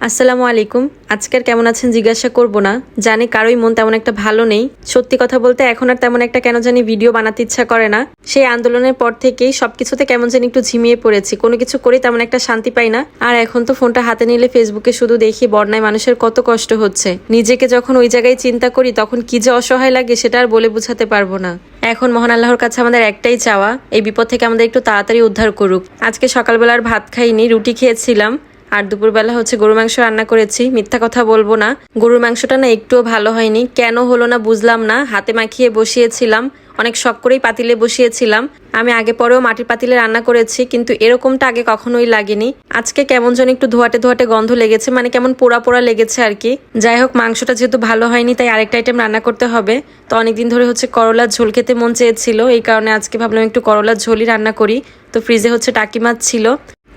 আসসালামু আলাইকুম। আজকের কেমন আছেন জিজ্ঞাসা করব না, জানি কারোই মন তেমন একটা ভালো নেই। সত্যি কথা বলতে এখন আর তেমন একটা কেন জানি ভিডিও বানাতে ইচ্ছা করে না। সেই আন্দোলনের পর থেকেই সবকিছুতে কেমন জানি একটু ঝিমিয়ে পড়েছি, কোনো কিছু করেই তেমন একটা শান্তি পাই না। আর এখন তো ফোনটা হাতে নিলে ফেসবুকে শুধু দেখি বন্যায় মানুষের কত কষ্ট হচ্ছে। নিজেকে যখন ওই জায়গায় চিন্তা করি তখন কি যে অসহায় লাগে সেটা আর বলে বোঝাতে পারবো না। এখন মহান আল্লাহর কাছে আমাদের একটাই চাওয়া, এই বিপদ থেকে আমাদের একটু তাড়াতাড়ি উদ্ধার করুক। আজকে সকালবেলার ভাত খাইনি, রুটি খেয়েছিলাম। আর দুপুরবেলা গরুর মাংস রান্না করেছি। মিথ্যা কথা বলবো না, গরুর মাংসটা না একটুও ভালো হয়নি। কেন হলো না বুঝলাম না। হাতে মাখিয়ে বসিয়েছিলাম, অনেক শখ করেই পাতিলে বসিয়েছিলাম। আমি আগে পরেও মাটির পাতিলে রান্না করেছি, কিন্তু এরকমটা আগে কখনোই লাগেনি। আজকে কেমন যেন একটু ধোয়াটে ধোয়াটে গন্ধ লেগেছে, মানে কেমন পোড়া পোড়া লেগেছে আর কি। যাই হোক, মাংসটা যেহেতু ভালো হয়নি তাই আরেকটা আইটেম রান্না করতে হবে। তো অনেকদিন ধরে করলার ঝোল খেতে মন চেয়েছিল, এই কারণে আজকে ভাবলাম একটু করলার ঝোলই রান্না করি। তো ফ্রিজে টাকি মাছ ছিল,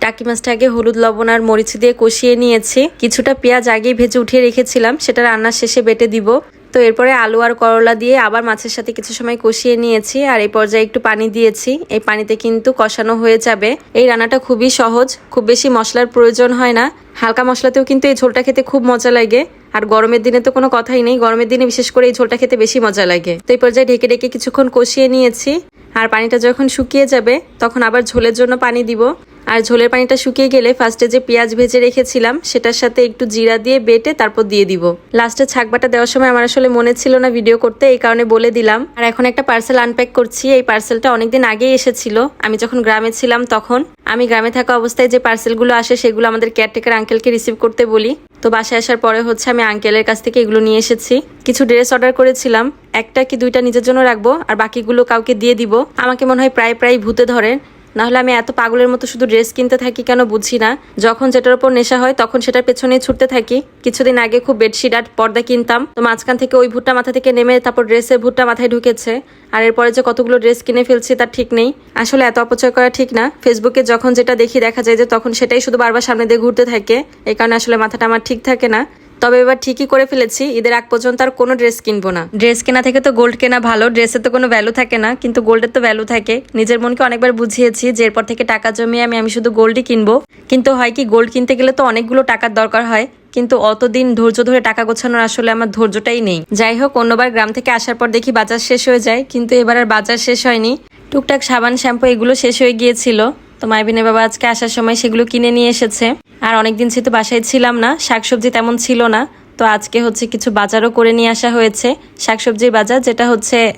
টাকি মাছটা আগে হলুদ লবণ আর মরিচ দিয়ে কষিয়ে নিয়েছি। কিছুটা পেঁয়াজ আগেই ভেজে উঠিয়ে রেখেছিলাম, সেটা রান্নার শেষে বেটে দিব। তো এরপরে আলু আর করলা দিয়ে আবার মাছের সাথে কিছু সময় কষিয়ে নিয়েছি। আর এই পর্যায়ে একটু পানি দিয়েছি, এই পানিতে কিন্তু কষানো হয়ে যাবে। এই রান্নাটা খুবই সহজ, খুব বেশি মশলার প্রয়োজন হয় না। হালকা মশলাতেও কিন্তু এই ঝোলটা খেতে খুব মজা লাগে। আর গরমের দিনে তো কোনো কথাই নেই, গরমের দিনে বিশেষ করে এই ঝোলটা খেতে বেশি মজা লাগে। তো এই পর্যায়ে ঢেকে ঢেকে কিছুক্ষণ কষিয়ে নিয়েছি। আর পানিটা যখন শুকিয়ে যাবে তখন আবার ঝোলের জন্য পানি দিব। আর ঝোলের পানিটা শুকিয়ে গেলে ফার্স্টে যে পেঁয়াজ ভেজে রেখেছিলাম সেটার সাথে একটু জিরা দিয়ে বেটে তারপর দিয়ে দিব। লাস্টে ছাকবাটা দেওয়ার সময় আমার মনে ছিল না ভিডিও করতে, এই কারণে বলে দিলাম। আর এখন একটা পার্সেল আনপ্যাক করছি। এই পার্সেলটা অনেকদিন আগেই এসেছিল, আমি যখন গ্রামে ছিলাম তখন। আমি গ্রামে থাকা অবস্থায় যে পার্সেলগুলো আসে সেগুলো আমাদের কেয়ারটেকার আঙ্কেলকে রিসিভ করতে বলি। তো বাসায় আসার পরে আমি আঙ্কেলের কাছ থেকে এগুলো নিয়ে এসেছি। কিছু ড্রেস অর্ডার করেছিলাম, একটা কি দুইটা নিজের জন্য রাখবো আর বাকিগুলো কাউকে দিয়ে দিব। আমাকে মনে হয় প্রায় ভূতে ধরে, নাহলে আমি এত পাগলের মতো শুধু ড্রেস কিনতে থাকি কেন বুঝি না। যখন যেটার উপর নেশা হয় তখন সেটার পেছনেই ছুটতে থাকি। কিছুদিন আগে খুব বেডশিট আর পর্দা কিনতাম, তো মাঝখান থেকে ওই ভুটটা মাথা থেকে নেমে তারপর ড্রেসের ভুটটা মাথায় ঢুকেছে। আর এরপরে যে কতগুলো ড্রেস কিনে ফেলছি তার ঠিক নেই। আসলে এত অপচয় করা ঠিক না। ফেসবুকে যখন যেটা দেখি দেখা যায় যে তখন সেটাই শুধু বারবার সামনে দিয়ে ঘুরতে থাকে, এই কারণে মাথাটা আমার ঠিক থাকে না। তবে এবার ঠিকই করে ফেলেছি, ঈদের আগ পর্যন্ত আর কোনো ড্রেস কিনবো না। ড্রেস কেনা থেকে তো গোল্ড কেনা ভালো। ড্রেসের তো কোনো ভ্যালু থাকে না, কিন্তু গোল্ডের তো ভ্যালু থাকে। নিজের মনকে অনেকবার বুঝিয়েছি যে এরপর থেকে টাকা জমিয়ে আমি শুধু গোল্ডই কিনবো। কিন্তু হয় কি, গোল্ড কিনতে গেলে তো অনেকগুলো টাকার দরকার হয়, কিন্তু অতদিন ধৈর্য ধরে টাকা গোছানোর আমার ধৈর্যটাই নেই। যাই হোক, অন্যবার গ্রাম থেকে আসার পর দেখি বাজার শেষ হয়ে যায়, কিন্তু এবার আর বাজার শেষ হয়নি। টুকটাক সাবান শ্যাম্পু এগুলো শেষ হয়ে গিয়েছিল। তো মাইবিনের বাবা আজকে আসার সময় সেগুলো কিনে নিয়ে এসেছে। আর অনেকদিন যেহেতু বাসায় ছিলাম না, শাকসবজি তেমন ছিল না, তো আজকে কিছু বাজারও করে নিয়ে আসা হয়েছে। শাকসবজির বাজার, যেটা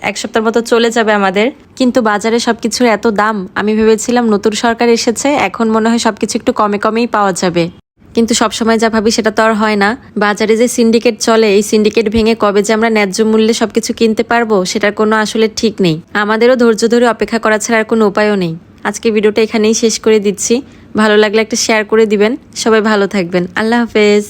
এক সপ্তাহের মতো চলে যাবে আমাদের। কিন্তু বাজারে সবকিছুর এত দাম, আমি ভেবেছিলাম নতুন সরকার এসেছে, এখন মনে হয় সবকিছু একটু কমেই পাওয়া যাবে। কিন্তু সবসময় যা ভাবি সেটা তো আর হয় না। বাজারে যে সিন্ডিকেট চলে, এই সিন্ডিকেট ভেঙে কবে যে আমরা ন্যায্য মূল্যে সবকিছু কিনতে পারবো সেটার কোনো ঠিক নেই। আমাদেরও ধৈর্য ধরে অপেক্ষা করা ছাড়া আর কোনো উপায়ও নেই। আজকে ভিডিওটা এখানেই শেষ করে দিচ্ছি। ভালো লাগলে একটা শেয়ার করে দিবেন। সবাই ভালো থাকবেন। আল্লাহ হাফেজ।